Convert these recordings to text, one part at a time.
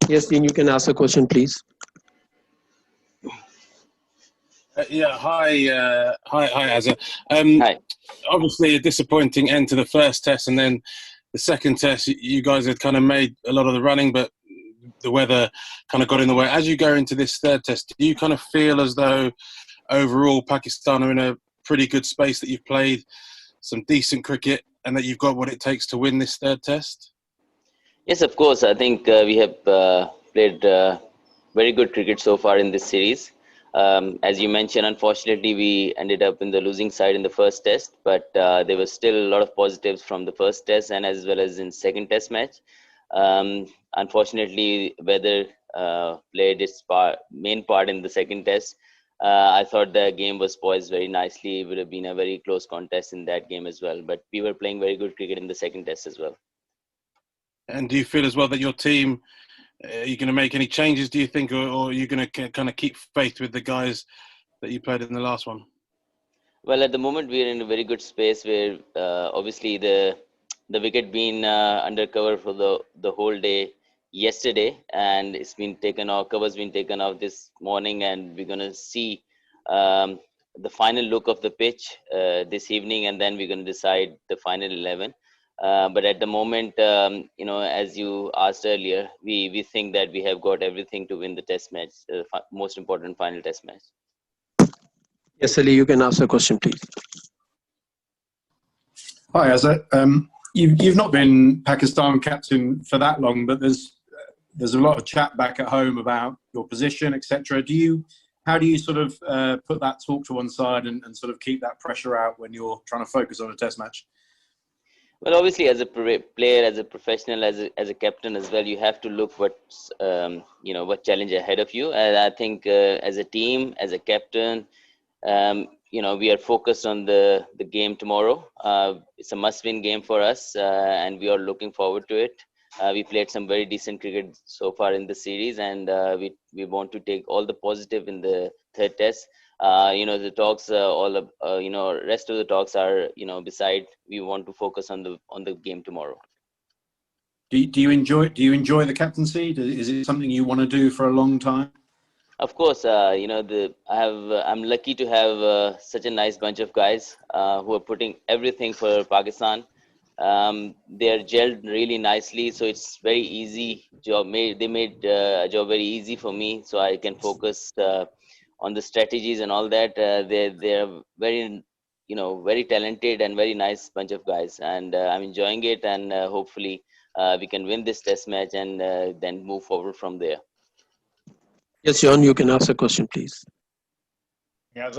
Yes, Dean, you can ask a question, please. Hi, Azhar. Hi. Obviously, a disappointing end to the first test, and then the second test, you guys had kind of made a lot of the running, but the weather kind of got in the way. As you go into this third test, do you kind of feel as though overall Pakistan are in a pretty good space, that you've played some decent cricket and that you've got what it takes to win this third test? Yes, of course. I think we have played very good cricket so far in this series. As you mentioned, unfortunately, we ended up in the losing side in the first test, but there was still a lot of positives from the first test and as well as in second test match. Unfortunately, weather played its main part in the second test. I thought the game was poised very nicely. It would have been a very close contest in that game as well, but we were playing very good cricket in the second test as well. And do you feel as well that your team, are you going to make any changes, do you think, or are you going to kind of keep faith with the guys that you played in the last one? Well, at the moment, we are in a very good space where obviously the wicket been under cover for the whole day yesterday, and it's been taken off, cover's been taken off this morning, and we're going to see the final look of the pitch this evening, and then we're going to decide the final 11. But at the moment, as you asked earlier, we think that we have got everything to win the test match, the most important final test match. Yes, Ali, you can ask a question, please. Hi, Azhar. You've not been Pakistan captain for that long, but there's a lot of chat back at home about your position, etc. How do you sort of put that talk to one side and sort of keep that pressure out when you're trying to focus on a test match? Well, obviously, as a player, as a professional, as a captain as well, you have to look what's what challenge ahead of you. And I think as a team, as a captain, we are focused on the game tomorrow. It's a must-win game for us, and we are looking forward to it. We played some very decent cricket so far in the series, and we want to take all the positive in the third test. The talks, rest of the talks are, beside. We want to focus on the game tomorrow. Do you enjoy the captaincy? Is it something you want to do for a long time? Of course, I'm lucky to have such a nice bunch of guys who are putting everything for Pakistan. They are gelled really nicely, so it's very easy job. They made a job very easy for me, so I can focus on the strategies and all that. They're very, very talented and very nice bunch of guys, and I'm enjoying it. And hopefully, we can win this test match and then move forward from there. Yes, John, you can ask a question, please. Yeah,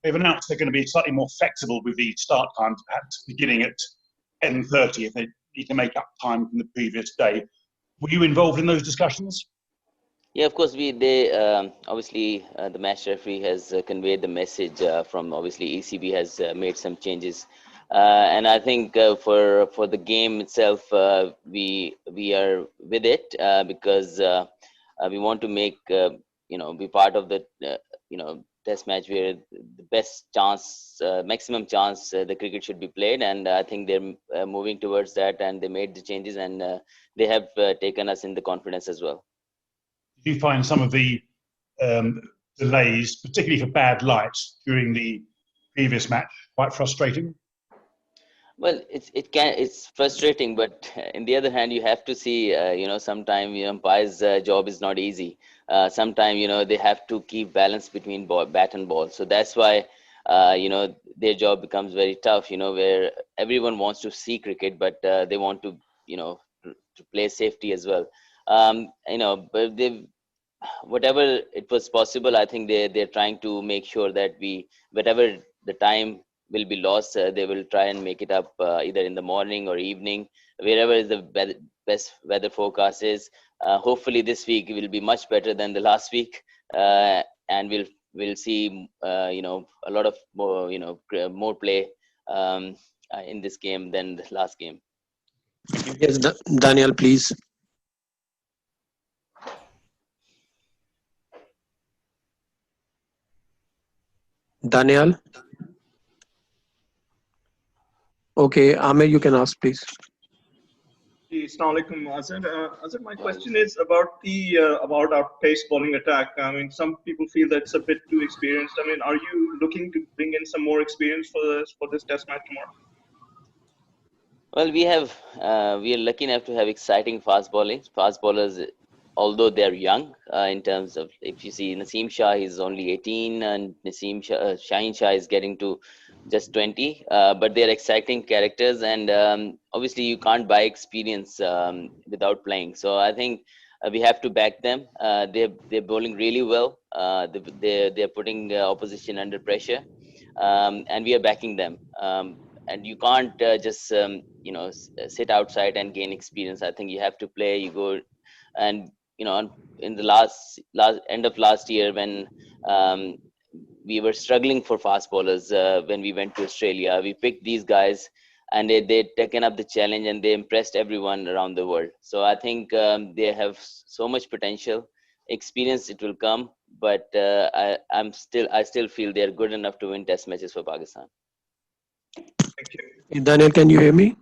they've announced they're going to be slightly more flexible with the start times, perhaps beginning at 10:30 if they need to make up time from the previous day. Were you involved in those discussions? Yeah, of course. Obviously the match referee has conveyed the message from obviously ECB has made some changes, and I think for the game itself, we are with it because we want to make be part of the test match where the best chance, maximum chance, the cricket should be played, and I think they're moving towards that, and they made the changes, and they have taken us in the confidence as well. Did you find some of the delays, particularly for bad lights during the previous match, quite frustrating? Well, it's frustrating, but in the other hand, you have to see, sometimes umpire's job is not easy. Sometimes, they have to keep balance between bat and ball. So that's why, their job becomes very tough, where everyone wants to see cricket, but they want to, to play safety as well. But whatever it was possible, I think they're trying to make sure that whatever the time will be lost, they will try and make it up either in the morning or evening, wherever the best weather forecast is. Hopefully this week will be much better than the last week, and we'll see a lot of more play in this game than the last game. Yes, Daniel, please. Daniel? Okay, Amir, you can ask, please. Assalamu alaikum, Azhar. Azhar, my question is about the about our pace bowling attack. I mean, some people feel that it's a bit too experienced. I mean, are you looking to bring in some more experience for this test match tomorrow? Well, we are lucky enough to have exciting fast bowling. Fast bowlers, although they're young in terms of, if you see Naseem Shah, he's only 18, and Shaheen Shah is getting to just 20. But they're exciting characters, and obviously you can't buy experience without playing. So I think we have to back them. They're bowling really well. They're putting opposition under pressure, and we are backing them. And you can't just sit outside and gain experience. I think you have to play. You go, and in the last end of last year, when we were struggling for fast bowlers, when we went to Australia, we picked these guys, and they taken up the challenge, and they impressed everyone around the world. So I think they have so much potential. Experience, it will come, but I still feel they're good enough to win test matches for Pakistan. Thank you. Daniel, can you hear me?